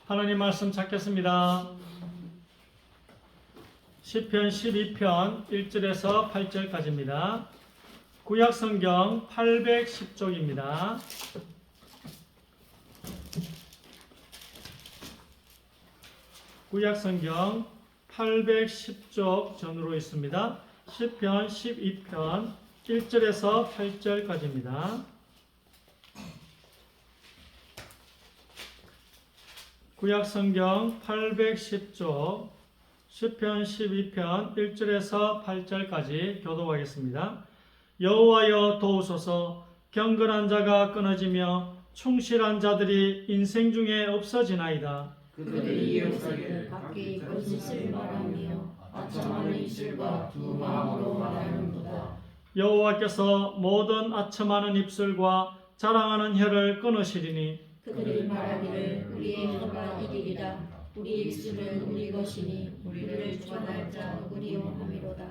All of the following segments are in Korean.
하나님 말씀 찾겠습니다. 시편 12편 1절에서 8절까지입니다. 구약성경 810쪽입니다. 구약성경 810쪽 전으로 있습니다. 시편 12편 1절에서 8절까지입니다. 구약성경 810쪽 시편 12편 1절에서 8절까지 교독하겠습니다. 여호와여 도우소서. 경건한 자가 끊어지며 충실한 자들이 인생 중에 없어지나이다. 그들이 역사를 각기 거짓을 말하며 아첨하는 입술과 두 마음으로 말하는도다. 여호와께서 모든 아첨하는 입술과 자랑하는 혀를 끊으시리니 그들이 말하기를 우리의 혀가 이리리라. 우리 입술은 우리 것이니 우리를 주관할 자 누구리요 하미로다.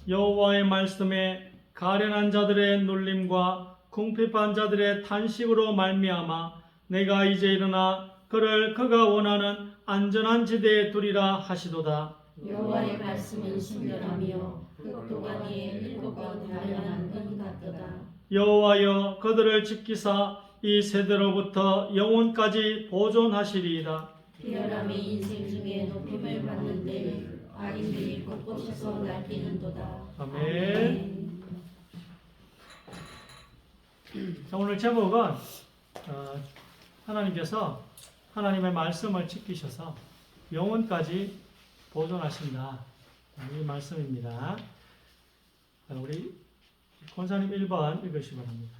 여호와의 말씀에 가련한 자들의 눌림과 궁핍한 자들의 탄식으로 말미암아 내가 이제 일어나 그를 그가 원하는 안전한 지대에 두리라 하시도다. 여호와의 말씀은 신령하며 흑도가 니의 일곱번 단련한 은 같도다. 여호와여 그들을 지키사 이 세대로부터 영원까지 보존하시리이다. 비열함이 인생 중에 높임을 받는 때에 악인들이 곳곳에서 날뛰는도다. 아멘. 자, 오늘 제목은 하나님께서 하나님의 말씀을 지키셔서 영원까지 보존하신다. 이 말씀입니다. 우리 권사님 1번 읽으시기 바랍니다.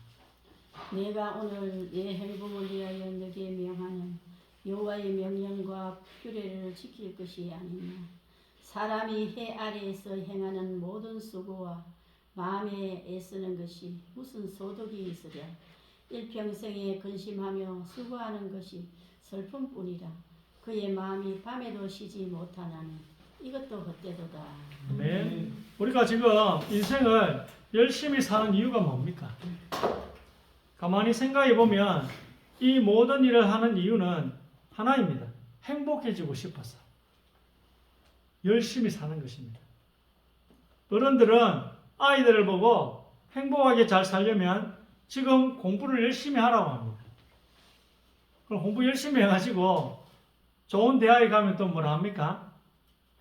내가 오늘 내 행복을 위하여 너게 명하는 여호와의 명령과 규례를 지킬 것이 아니냐. 사람이 해 아래에서 행하는 모든 수고와 마음에 애쓰는 것이 무슨 소득이 있으랴. 일평생에 근심하며 수고하는 것이 슬픔뿐이라. 그의 마음이 밤에도 쉬지 못하나니 이것도 헛되도다. 네. 우리가 지금 인생을 열심히 사는 이유가 뭡니까? 가만히 생각해 보면 이 모든 일을 하는 이유는 하나입니다. 행복해지고 싶어서 열심히 사는 것입니다. 어른들은 아이들을 보고 행복하게 잘 살려면 지금 공부를 열심히 하라고 합니다. 그럼 공부 열심히 해가지고 좋은 대학에 가면 또 뭐라 합니까?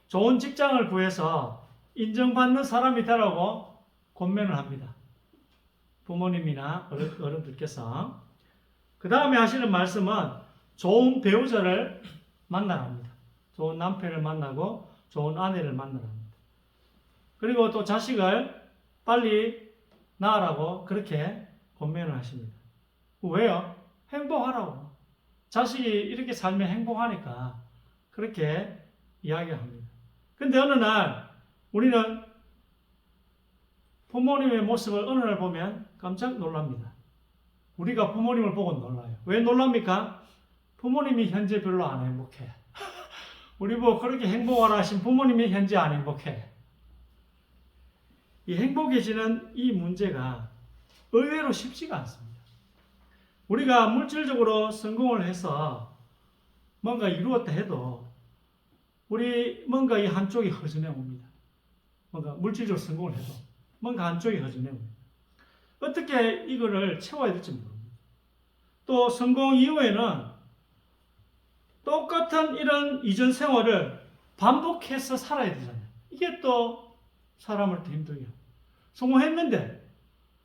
좋은 직장을 구해서 인정받는 사람이 되라고 권면을 합니다. 부모님이나 어른들께서. 그 다음에 하시는 말씀은 좋은 배우자를 만나라 합니다. 좋은 남편을 만나고 좋은 아내를 만나라 합니다. 그리고 또 자식을 빨리 낳으라고 그렇게 권면을 하십니다. 왜요? 행복하라고. 자식이 이렇게 살면 행복하니까 그렇게 이야기합니다. 근데 어느 날 우리는 부모님의 모습을 어느 날 보면 깜짝 놀랍니다. 우리가 부모님을 보고 놀라요. 왜 놀랍니까? 부모님이 현재 별로 안 행복해. 우리 보고 그렇게 행복하라 하신 부모님이 현재 안 행복해. 이 행복해지는 이 문제가 의외로 쉽지가 않습니다. 우리가 물질적으로 성공을 해서 뭔가 이루었다 해도 우리 뭔가 이 한쪽이 허전해 옵니다. 뭔가 물질적으로 성공을 해도 뭔가 한쪽이 허전해 옵니다. 어떻게 이거를 채워야 될지 모릅니다. 또 성공 이후에는 똑같은 이런 이전 생활을 반복해서 살아야 되잖아요. 이게 또 사람을 더 힘들게 합니다. 성공했는데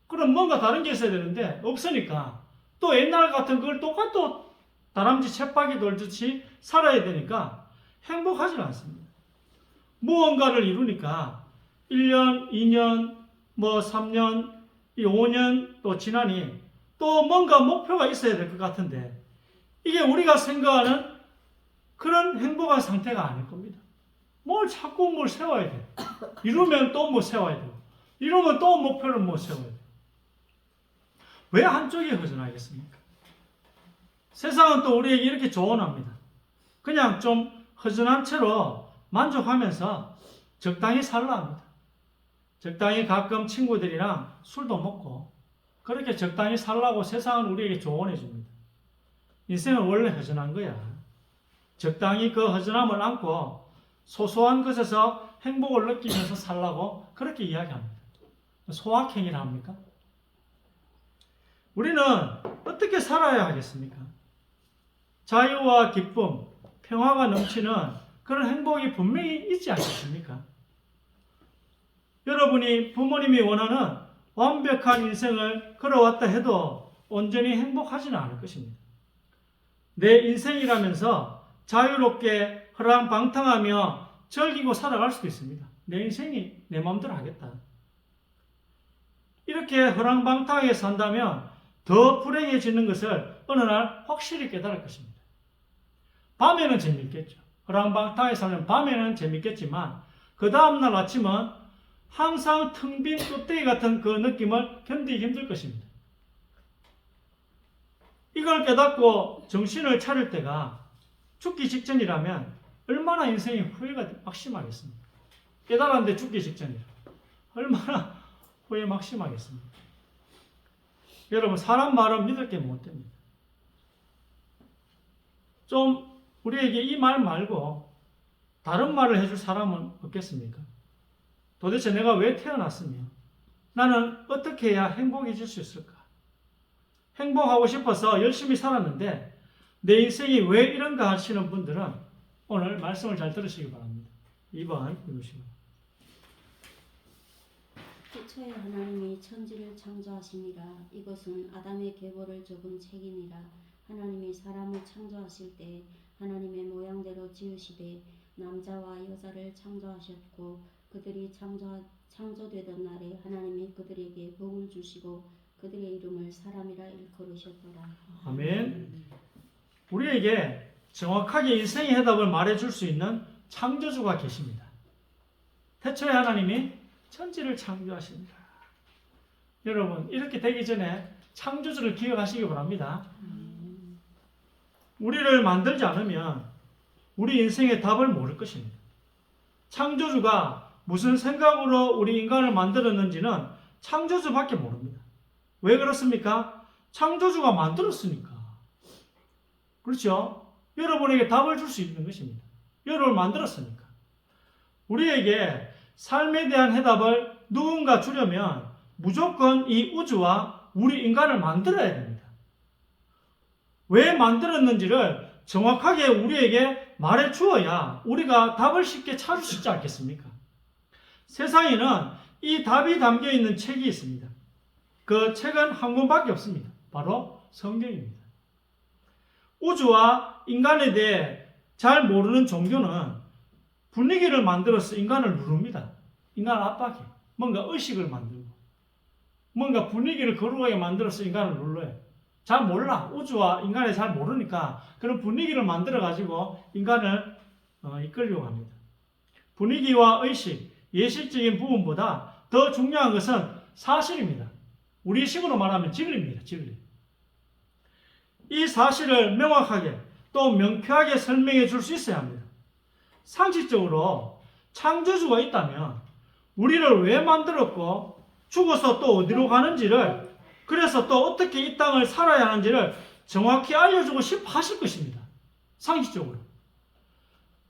그럼 뭔가 다른 게 있어야 되는데 없으니까 또 옛날 같은 걸 똑같이 다람쥐 쳇바퀴 돌듯이 살아야 되니까 행복하지 않습니다. 무언가를 이루니까 1년, 2년, 3년, 5년 또 지나니 또 뭔가 목표가 있어야 될 것 같은데 이게 우리가 생각하는 그런 행복한 상태가 아닐 겁니다. 자꾸 뭘 세워야 돼요. 이루면 또 뭐 세워야 돼요. 이루면 또 목표를 뭐 세워야 돼요. 왜 한쪽이 허전하겠습니까? 세상은 또 우리에게 이렇게 조언합니다. 그냥 좀 허전한 채로 만족하면서 적당히 살라 합니다. 적당히 가끔 친구들이랑 술도 먹고 그렇게 적당히 살라고 세상은 우리에게 조언해 줍니다. 인생은 원래 허전한 거야. 적당히 그 허전함을 안고 소소한 것에서 행복을 느끼면서 살라고 그렇게 이야기합니다. 소확행이라 합니까? 우리는 어떻게 살아야 하겠습니까? 자유와 기쁨, 평화가 넘치는 그런 행복이 분명히 있지 않겠습니까? 여러분이 부모님이 원하는 완벽한 인생을 걸어왔다 해도 온전히 행복하지는 않을 것입니다. 내 인생이라면서 자유롭게 허랑방탕하며 즐기고 살아갈 수도 있습니다. 내 인생이 내 마음대로 하겠다. 이렇게 허랑방탕하게 산다면 더 불행해지는 것을 어느 날 확실히 깨달을 것입니다. 밤에는 재밌겠죠. 허랑방탕하게 살면 밤에는 재밌겠지만 그 다음날 아침은 항상 텅 빈 껍데기 같은 그 느낌을 견디기 힘들 것입니다. 이걸 깨닫고 정신을 차릴 때가 죽기 직전이라면 얼마나 인생이 후회가 막심하겠습니까? 깨달았는데 죽기 직전이라 얼마나 후회 막심하겠습니까? 여러분, 사람 말은 믿을 게 못 됩니다. 좀 우리에게 이 말 말고 다른 말을 해줄 사람은 없겠습니까? 도대체 내가 왜 태어났으며 나는 어떻게 해야 행복해질 수 있을까? 행복하고 싶어서 열심히 살았는데 내 인생이 왜 이런가 하시는 분들은 오늘 말씀을 잘 들으시기 바랍니다. 2번 읽으시고. 태초에 하나님이 천지를 창조하시니라. 이것은 아담의 계보를 적은 책이니라. 하나님이 사람을 창조하실 때 하나님의 모양대로 지으시되 남자와 여자를 창조하셨고 그들이 창조되던 날에 하나님이 그들에게 복을 주시고 그들의 이름을 사람이라 일컬으셨더라. 아멘. 우리에게 정확하게 인생의 해답을 말해줄 수 있는 창조주가 계십니다. 태초에 하나님이 천지를 창조하십니다. 여러분, 이렇게 되기 전에 창조주를 기억하시기 바랍니다. 우리를 만들지 않으면 우리 인생의 답을 모를 것입니다. 창조주가 무슨 생각으로 우리 인간을 만들었는지는 창조주밖에 모릅니다. 왜 그렇습니까? 창조주가 만들었으니까. 그렇죠? 여러분에게 답을 줄 수 있는 것입니다. 여러분을 만들었으니까. 우리에게 삶에 대한 해답을 누군가 주려면 무조건 이 우주와 우리 인간을 만들어야 됩니다. 왜 만들었는지를 정확하게 우리에게 말해 주어야 우리가 답을 쉽게 찾을 수 있지 않겠습니까? 세상에는 이 답이 담겨 있는 책이 있습니다. 그 책은 한 권밖에 없습니다. 바로 성경입니다. 우주와 인간에 대해 잘 모르는 종교는 분위기를 만들어서 인간을 누릅니다. 인간을 압박해. 뭔가 의식을 만들고 뭔가 분위기를 거룩하게 만들어서 인간을 눌러요. 잘 몰라. 우주와 인간에 잘 모르니까 그런 분위기를 만들어가지고 인간을 이끌려고 합니다. 분위기와 의식, 예식적인 부분보다 더 중요한 것은 사실입니다. 우리 식으로 말하면 진리입니다. 진리. 이 사실을 명확하게 또 명쾌하게 설명해 줄 수 있어야 합니다. 상식적으로 창조주가 있다면 우리를 왜 만들었고 죽어서 또 어디로 가는지를 그래서 또 어떻게 이 땅을 살아야 하는지를 정확히 알려주고 싶어 하실 것입니다. 상식적으로.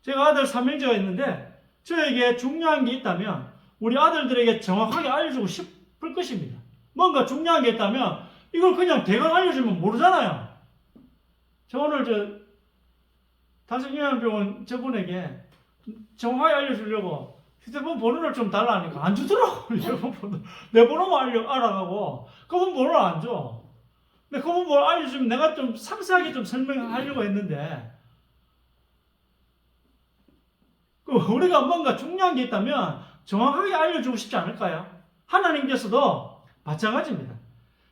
제가 아들 삼형제가 있는데 저에게 중요한 게 있다면 우리 아들들에게 정확하게 알려주고 싶을 것입니다. 뭔가 중요한 게 있다면 이걸 그냥 대강 알려주면 모르잖아요. 저 오늘 다성요양병원 저분에게 정확하게 알려주려고 휴대폰 번호를 좀 달라니까 안 주더라고. 내 번호만 알아가고 그분 번호를 안 줘. 근데 그분 번호 알려주면 내가 좀 상세하게 좀 설명하려고 했는데 우리가 뭔가 중요한 게 있다면 정확하게 알려주고 싶지 않을까요? 하나님께서도 마찬가지입니다.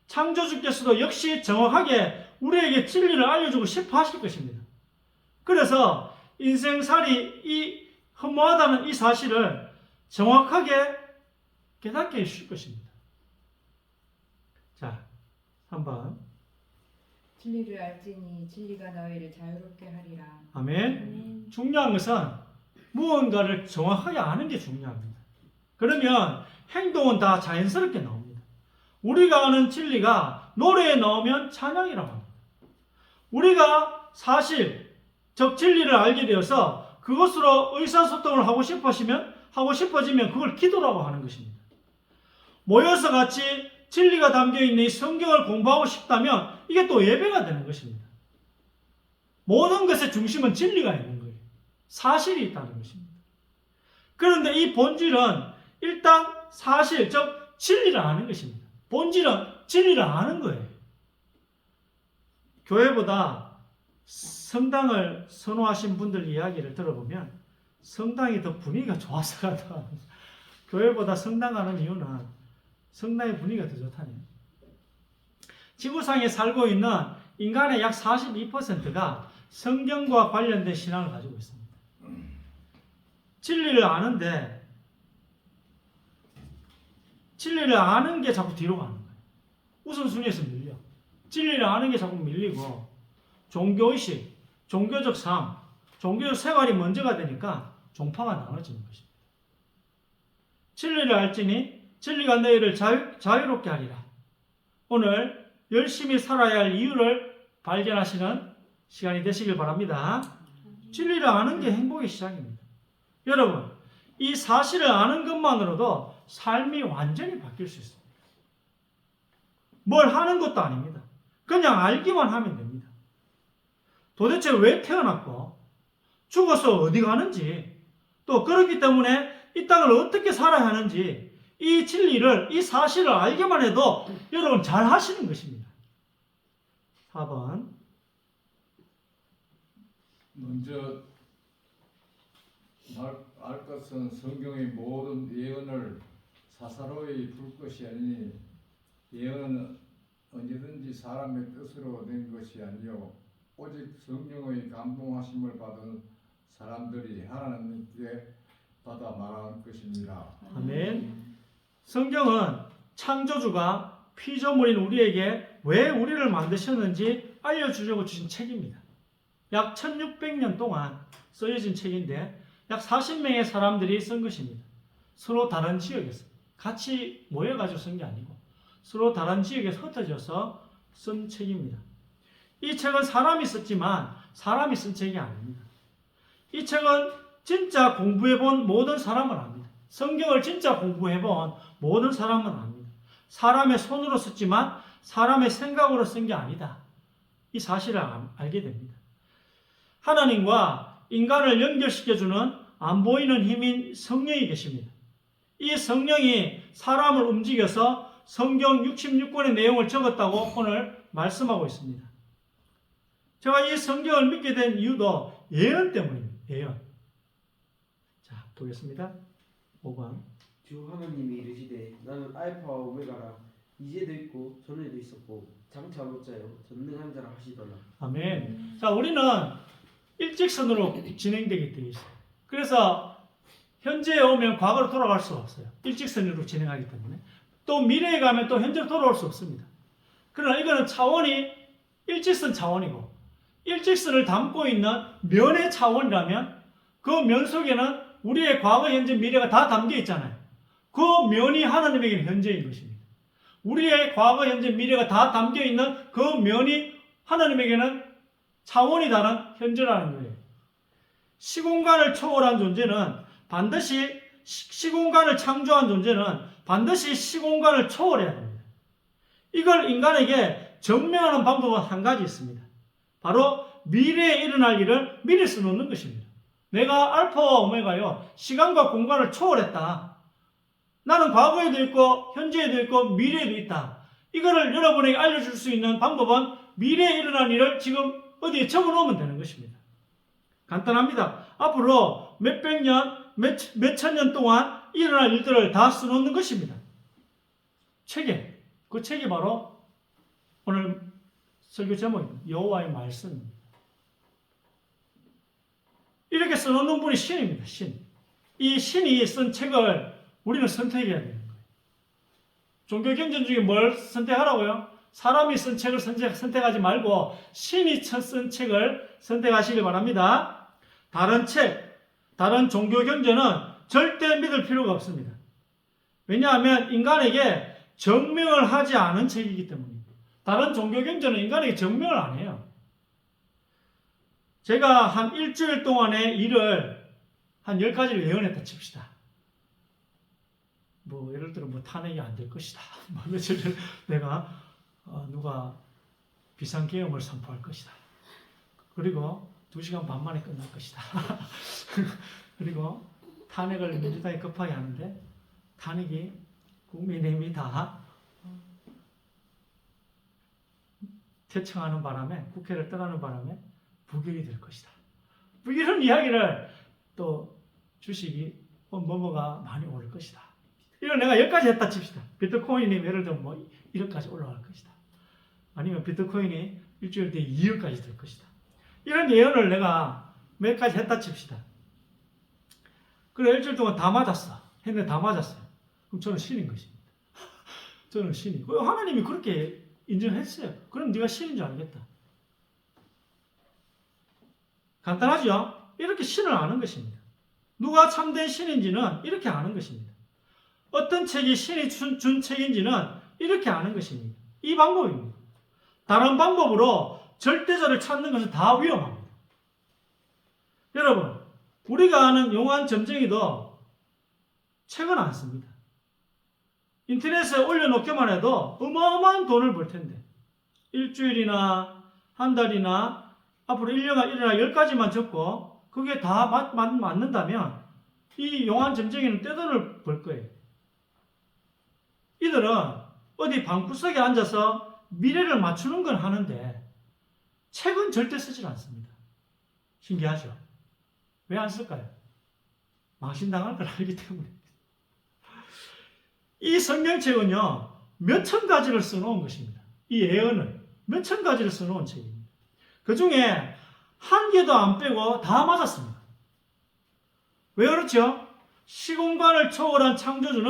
창조주께서도 역시 정확하게 우리에게 진리를 알려주고 싶어 하실 것입니다. 그래서 인생살이 이 허무하다는 이 사실을 정확하게 깨닫게 해주실 것입니다. 자, 한번 진리를 알지니 진리가 너희를 자유롭게 하리라. 아멘. 중요한 것은 무언가를 정확하게 아는 게 중요합니다. 그러면 행동은 다 자연스럽게 나옵니다. 우리가 아는 진리가 노래에 나오면 찬양이라고 합니다. 우리가 사실 즉 진리를 알게 되어서 그것으로 의사소통을 하고 싶어지면 그걸 기도라고 하는 것입니다. 모여서 같이 진리가 담겨있는 이 성경을 공부하고 싶다면 이게 또 예배가 되는 것입니다. 모든 것의 중심은 진리가 있는 거예요. 사실이 있다는 것입니다. 그런데 이 본질은 일단 사실, 즉 진리를 아는 것입니다. 본질은 진리를 아는 거예요. 교회보다 성당을 선호하신 분들 이야기를 들어보면 성당이 더 분위기가 좋아서 가다. 교회보다 성당 가는 이유는 성당의 분위기가 더 좋다네요. 지구상에 살고 있는 인간의 약 42%가 성경과 관련된 신앙을 가지고 있습니다. 진리를 아는데 진리를 아는 게 자꾸 뒤로 가는 거예요. 우선순위에서 밀려. 진리를 아는 게 자꾸 밀리고 종교의식, 종교적 삶, 종교적 생활이 먼저가 되니까 종파가 나눠지는 것입니다. 진리를 알지니 진리가 너희를 자유롭게 하리라. 오늘 열심히 살아야 할 이유를 발견하시는 시간이 되시길 바랍니다. 진리를 아는 게 행복의 시작입니다. 여러분, 이 사실을 아는 것만으로도 삶이 완전히 바뀔 수 있습니다. 뭘 하는 것도 아닙니다. 그냥 알기만 하면 됩니다. 도대체 왜 태어났고 죽어서 어디 가는지, 또 그렇기 때문에 이 땅을 어떻게 살아야 하는지, 이 진리를, 이 사실을 알기만 해도 여러분 잘 하시는 것입니다. 4번. 먼저 알 것은 성경의 모든 예언을 사사로이 풀 것이 아니니 예언은 언제든지 사람의 뜻으로 된 것이 아니요 오직 성령의 감동하심을 받은 사람들이 하나님께 받아 말하는 것입니다. 아멘. 성경은 창조주가 피조물인 우리에게 왜 우리를 만드셨는지 알려주려고 주신 책입니다. 약 1600년 동안 써여진 책인데 약 40명의 사람들이 쓴 것입니다. 서로 다른 지역에서 같이 모여가지고 쓴 게 아니고 서로 다른 지역에서 흩어져서 쓴 책입니다. 이 책은 사람이 썼지만 사람이 쓴 책이 아닙니다. 이 책은 진짜 공부해본 모든 사람은 압니다. 성경을 진짜 공부해본 모든 사람은 압니다. 사람의 손으로 썼지만 사람의 생각으로 쓴 게 아니다. 이 사실을 알게 됩니다. 하나님과 인간을 연결시켜주는 안 보이는 힘인 성령이 계십니다. 이 성령이 사람을 움직여서 성경 66권의 내용을 적었다고 오늘 말씀하고 있습니다. 제가 이 성경을 믿게 된 이유도 예언 때문입니다. 예언. 자, 보겠습니다. 5번. 주 하나님이 이르시되 나는 알파와 오메가라 이제도 있고 전에도 있었고 장차 못 자요 전능한 자라 하시더라. 아멘. 자, 우리는 일직선으로 진행되게 되어 있어요. 그래서 현재에 오면 과거로 돌아갈 수 없어요. 일직선으로 진행하기 때문에. 또 미래에 가면 또 현재로 돌아올 수 없습니다. 그러나 이거는 차원이 일직선 차원이고 일직선을 담고 있는 면의 차원이라면 그 면 속에는 우리의 과거, 현재, 미래가 다 담겨 있잖아요. 그 면이 하나님에게는 현재인 것입니다. 우리의 과거, 현재, 미래가 다 담겨 있는 그 면이 하나님에게는 차원이 다른 현재라는 거예요. 시공간을 초월한 존재는 반드시 시공간을 창조한 존재는 반드시 시공간을 초월해야 됩니다. 이걸 인간에게 증명하는 방법은 한 가지 있습니다. 바로 미래에 일어날 일을 미리 써놓는 것입니다. 내가 알파와 오메가요, 시간과 공간을 초월했다. 나는 과거에도 있고 현재에도 있고 미래에도 있다. 이거를 여러분에게 알려줄 수 있는 방법은 미래에 일어날 일을 지금 어디에 적어놓으면 되는 것입니다. 간단합니다. 앞으로 몇백 년, 몇천 년 동안 일어날 일들을 다 써놓는 것입니다. 책에. 그 책이 바로 오늘 설교 제목입니다. 여호와의 말씀입니다. 이렇게 써놓는 분이 신입니다. 신. 이 신이 쓴 책을 우리는 선택해야 되는 거예요. 종교 경전 중에 뭘 선택하라고요? 사람이 쓴 책을 선택하지 말고 신이 쓴 책을 선택하시길 바랍니다. 다른 책, 다른 종교 경전은 절대 믿을 필요가 없습니다. 왜냐하면 인간에게 증명을 하지 않은 책이기 때문입니다. 다른 종교 경전은 인간에게 증명을 안 해요. 제가 한 일주일 동안의 일을 한 10가지를 예언했다 칩시다. 뭐 예를 들어 뭐 탄핵이 안 될 것이다. 뭐 며칠 전에 내가 누가 비상계엄을 선포할 것이다. 그리고 2시간 반 만에 끝날 것이다. 그리고 탄핵을 민주당이 급하게 하는데 탄핵이 국민의힘이 다 퇴청하는 바람에 국회를 떠나는 바람에 부결이 될 것이다. 뭐 이런 이야기를 또 주식이 뭐가 많이 오를 것이다. 이런 내가 10가지 했다 칩시다. 비트코인이 예를 들면 뭐 1억까지 올라갈 것이다. 아니면 비트코인이 일주일 뒤에 2억까지 될 것이다. 이런 예언을 내가 몇 가지 했다 칩시다. 그래 일주일 동안 다 맞았어. 했는데 다 맞았어요. 그럼 저는 신인 것입니다. 저는 신이고 하나님이 그렇게 인정했어요. 그럼 네가 신인 줄 알겠다. 간단하죠? 이렇게 신을 아는 것입니다. 누가 참된 신인지는 이렇게 아는 것입니다. 어떤 책이 신이 준 책인지는 이렇게 아는 것입니다. 이 방법입니다. 다른 방법으로 절대자를 찾는 것은 다 위험합니다. 여러분, 우리가 아는 용한 점쟁이도 책은 안 씁니다. 인터넷에 올려놓기만 해도 어마어마한 돈을 벌 텐데 일주일이나 한 달이나 앞으로 1년이나 10가지만 적고 그게 다 맞는다면 이 용한 점쟁이는 떼돈을 벌 거예요. 이들은 어디 방구석에 앉아서 미래를 맞추는 건 하는데 책은 절대 쓰질 않습니다. 신기하죠? 왜 안 쓸까요? 망신당할 걸 알기 때문에. 이 성경책은요, 몇천 가지를 써놓은 것입니다. 이 예언을 몇천 가지를 써놓은 책입니다. 그 중에 한 개도 안 빼고 다 맞았습니다. 왜 그렇죠? 시공간을 초월한 창조주는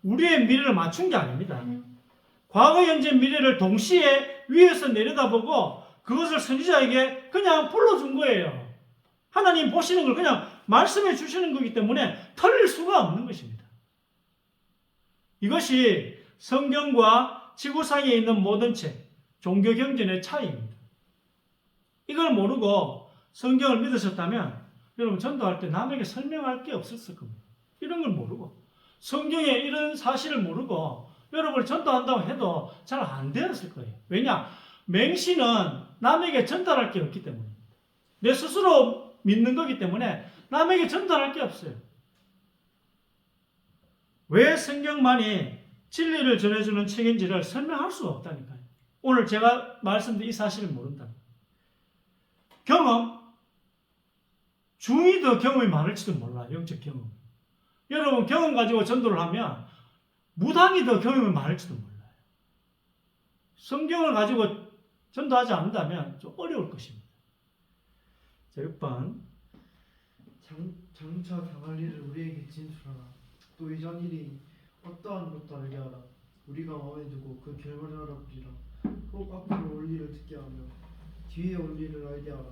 우리의 미래를 맞춘 게 아닙니다. 과거, 현재, 미래를 동시에 위에서 내려다보고 그것을 선지자에게 그냥 불러준 거예요. 하나님 보시는 걸 그냥 말씀해 주시는 거기 때문에 틀릴 수가 없는 것입니다. 이것이 성경과 지구상에 있는 모든 책, 종교 경전의 차이입니다. 이걸 모르고 성경을 믿으셨다면 여러분 전도할 때 남에게 설명할 게 없었을 겁니다. 이런 걸 모르고 성경에 이런 사실을 모르고 여러분을 전도한다고 해도 잘 안 되었을 거예요. 왜냐? 맹신은 남에게 전달할 게 없기 때문입니다. 내 스스로 믿는 거기 때문에 남에게 전달할 게 없어요. 왜 성경만이 진리를 전해주는 책인지를 설명할 수가 없다니까요. 오늘 제가 말씀드린 이 사실을 모른다. 경험, 중이 더 경험이 많을지도 몰라. 영적 경험. 여러분 경험 가지고 전도를 하면 무당이 더 경험이 많을지도 몰라요. 성경을 가지고 전도하지 않는다면 좀 어려울 것입니다. 자, 6번. 장차 당할 일을 우리에게 진술하라. 또 이전 일이 어떠한 것도 알게 하라. 우리가 마음에 두고 그 결과를 알아보리라. 꼭 앞으로 올 일을 듣게 하며 뒤에 올 일을 알게 하라.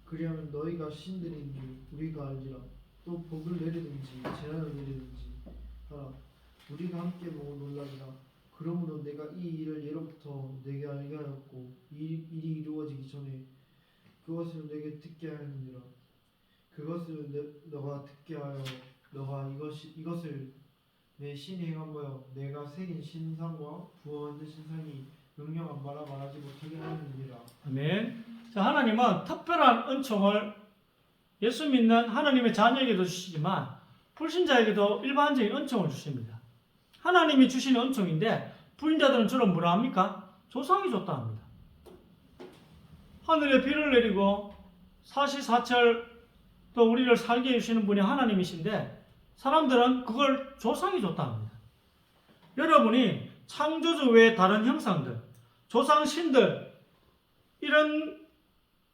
그리하면 너희가 신들인 줄 우리가 알리라. 또 복을 내리든지 재난을 내리든지 하라. 우리가 함께 보고 놀라리라. 그러므로 내가 이 일을 예로부터 내게 알게 하였고 이 일이 이루어지기 전에 그것을 내게 듣게 하였느니라. 그것을 너가 듣게 하여 너가 이것을 내 신이 행함하여 내가 새긴 신상과 부어만든 신상이 명령한 바라 말하지 못하게 하느니라. 아멘. 자, 하나님은 특별한 은총을 예수 믿는 하나님의 자녀에게도 주시지만 불신자에게도 일반적인 은총을 주십니다. 하나님이 주시는 은총인데 불신자들은 주로 뭐라 합니까? 조상이 줬다 합니다. 하늘에 비를 내리고 사시사철 또 우리를 살게 해주시는 분이 하나님이신데 사람들은 그걸 조상이 줬다 합니다. 여러분이 창조주 외에 다른 형상들, 조상신들 이런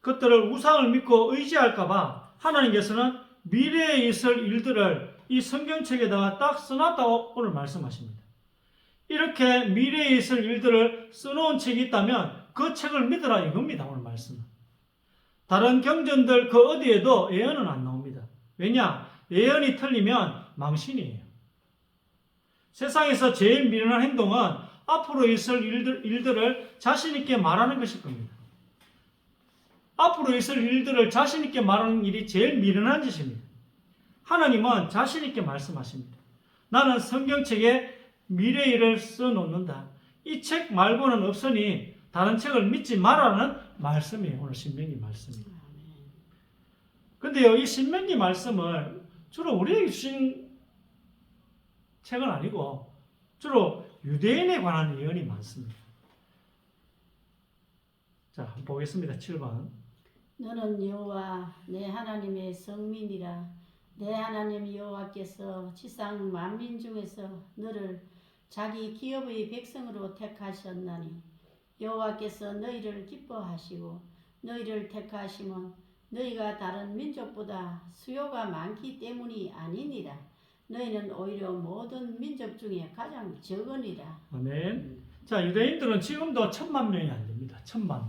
것들을 우상을 믿고 의지할까봐 하나님께서는 미래에 있을 일들을 이 성경책에다가 딱 써놨다고 오늘 말씀하십니다. 이렇게 미래에 있을 일들을 써놓은 책이 있다면 그 책을 믿으라 이겁니다. 오늘 말씀은. 다른 경전들 그 어디에도 예언은 안 나옵니다. 왜냐? 예언이 틀리면 망신이에요. 세상에서 제일 미련한 행동은 앞으로 있을 일들을 자신 있게 말하는 것일 겁니다. 앞으로 있을 일들을 자신 있게 말하는 일이 제일 미련한 짓입니다. 하나님은 자신 있게 말씀하십니다. 나는 성경책에 미래의 일을 써놓는다. 이 책 말고는 없으니 다른 책을 믿지 말라는 말씀이에요. 오늘 신명기 말씀입니다. 근데요, 이 신명기 말씀을 주로 우리에게 주신 책은 아니고 주로 유대인에 관한 예언이 많습니다. 자, 한번 보겠습니다. 7번. 너는 여호와 내 하나님의 성민이라. 내 하나님 여호와께서 지상 만민 중에서 너를 자기 기업의 백성으로 택하셨나니 여호와께서 너희를 기뻐하시고 너희를 택하심은 너희가 다른 민족보다 수요가 많기 때문이 아니니라. 너희는 오히려 모든 민족 중에 가장 적으니라. 아멘. 자, 유대인들은 지금도 10,000,000명이 안 됩니다. 10,000,000명.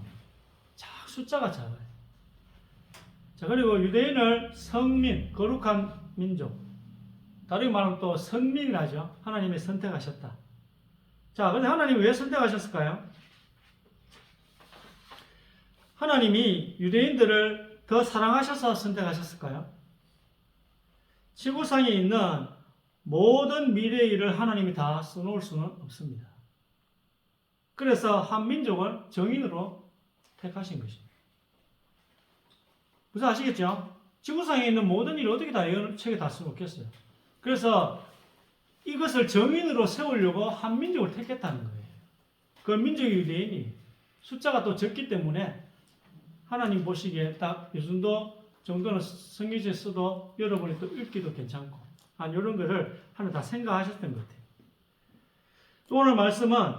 숫자가 작아요. 자, 그리고 유대인을 성민, 거룩한 민족. 다르게 말하면 또 선민이라죠. 하나님이 선택하셨다. 자, 근데 하나님이 왜 선택하셨을까요? 하나님이 유대인들을 더 사랑하셔서 선택하셨을까요? 지구상에 있는 모든 미래의 일을 하나님이 다 써놓을 수는 없습니다. 그래서 한 민족을 정인으로 택하신 것입니다. 무슨 아시겠죠? 지구상에 있는 모든 일을 어떻게 다 책에 다 써놓겠어요? 그래서 이것을 정인으로 세우려고 한 민족을 택했다는 거예요. 그 민족이 유대인이 숫자가 또 적기 때문에 하나님 보시기에 딱 이 정도는 성경에 써도 여러분이 또 읽기도 괜찮고 이런 거를 하나 다 생각하셨던 것 같아요. 또 오늘 말씀은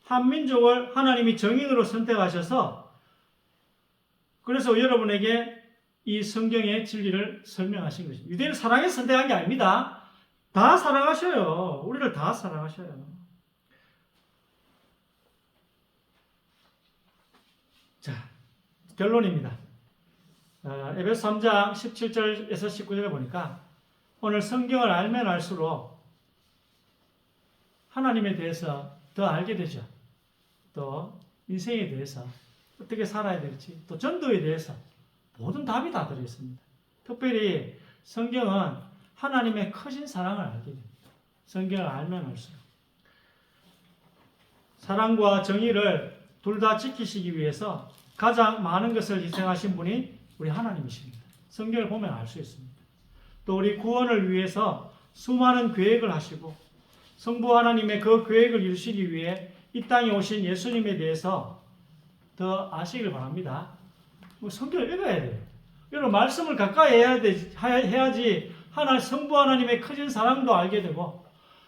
한 민족을 하나님이 정인으로 선택하셔서 그래서 여러분에게 이 성경의 진리를 설명하신 것입니다. 유대인을 사랑해서 선택한 게 아닙니다. 다 사랑하셔요. 우리를 다 사랑하셔요. 자, 결론입니다. 에베소 3장 17절에서 19절에 보니까 오늘 성경을 알면 알수록 하나님에 대해서 더 알게 되죠. 또 인생에 대해서 어떻게 살아야 될지, 또 전도에 대해서 모든 답이 다 들어있습니다. 특별히 성경은 하나님의 크신 사랑을 알게 됩니다. 성경을 알면 알수록. 사랑과 정의를 둘 다 지키시기 위해서 가장 많은 것을 희생하신 분이 우리 하나님이십니다. 성경을 보면 알 수 있습니다. 또 우리 구원을 위해서 수많은 계획을 하시고 성부 하나님의 그 계획을 이루시기 위해 이 땅에 오신 예수님에 대해서 더 아시길 바랍니다. 성경을 읽어야 돼요. 여러분 말씀을 가까이 해야지 성부 하나님의 크신 사랑도 알게 되고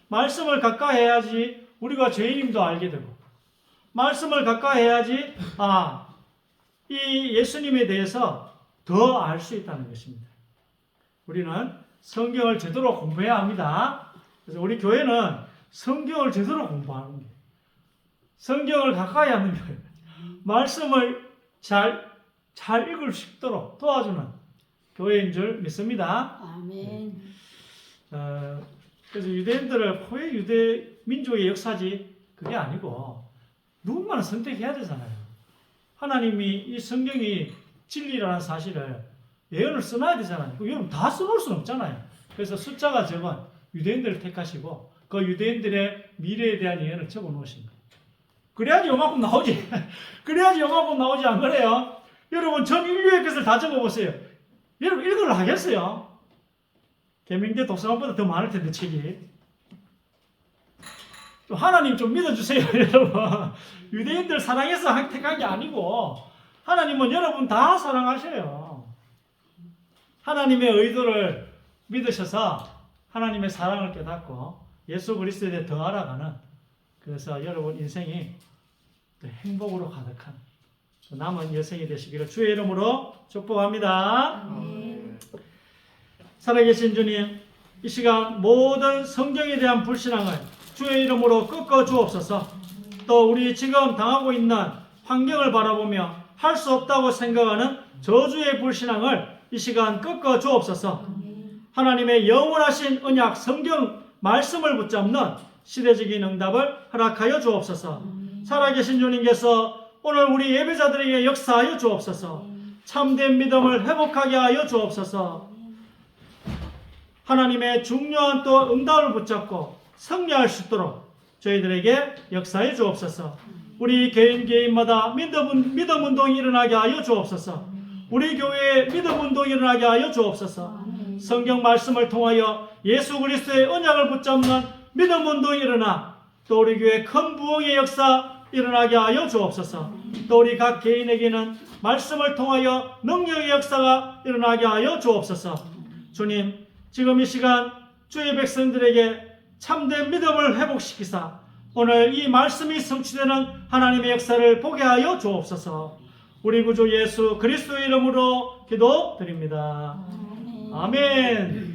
말씀을 가까이 해야지 우리가 죄인임도 알게 되고 말씀을 가까이 해야지 이 예수님에 대해서 더 알 수 있다는 것입니다. 우리는 성경을 제대로 공부해야 합니다. 그래서 우리 교회는 성경을 제대로 공부하는 거예요. 성경을 가까이 하는 거예요. 말씀을 잘 읽을 수 있도록 도와주는 교회인 줄 믿습니다. 아멘. 그래서 유대인들을 왜 유대 민족의 역사지 그게 아니고 누군가는 선택해야 되잖아요. 하나님이 이 성경이 진리라는 사실을 예언을 써놔야 되잖아요. 여러분 다 써놓을 수는 없잖아요. 그래서 숫자가 적은 유대인들을 택하시고 그 유대인들의 미래에 대한 예언을 적어 놓으신 거예요. 그래야지 요만큼 나오지. 그래야지 요만큼 나오지 안 그래요? 여러분 전 인류의 것을 다 적어보세요. 여러분 읽으려 하겠어요? 계명대 독서관보다 더 많을 텐데 책이. 하나님 좀 믿어주세요. 여러분 유대인들 사랑해서 택한 게 아니고 하나님은 여러분 다 사랑하셔요. 하나님의 의도를 믿으셔서 하나님의 사랑을 깨닫고 예수 그리스도에 대해 더 알아가는 그래서 여러분 인생이 행복으로 가득한 남은 여생이 되시기를 주의 이름으로 축복합니다. 살아계신 주님, 이 시간 모든 성경에 대한 불신앙을 주의 이름으로 꺾어 주옵소서. 또 우리 지금 당하고 있는 환경을 바라보며 할 수 없다고 생각하는 저주의 불신앙을 이 시간 꺾어 주옵소서. 하나님의 영원하신 언약 성경 말씀을 붙잡는 시대적인 응답을 허락하여 주옵소서. 살아계신 주님께서 오늘 우리 예배자들에게 역사하여 주옵소서. 참된 믿음을 회복하게 하여 주옵소서. 하나님의 중요한 또 응답을 붙잡고 승리할 수 있도록 저희들에게 역사해 주옵소서. 우리 개인마다 믿음 운동이 일어나게 하여 주옵소서. 우리 교회에 믿음 운동이 일어나게 하여 주옵소서. 성경 말씀을 통하여 예수 그리스도의 언약을 붙잡는 믿음 운동이 일어나 또 우리 교회 큰 부흥의 역사 일어나게 하여 주옵소서. 또 우리 각 개인에게는 말씀을 통하여 능력의 역사가 일어나게 하여 주옵소서. 주님, 지금 이 시간 주의 백성들에게 참된 믿음을 회복시키사 오늘 이 말씀이 성취되는 하나님의 역사를 보게 하여 주옵소서. 우리 구주 예수 그리스도의 이름으로 기도드립니다. 아멘.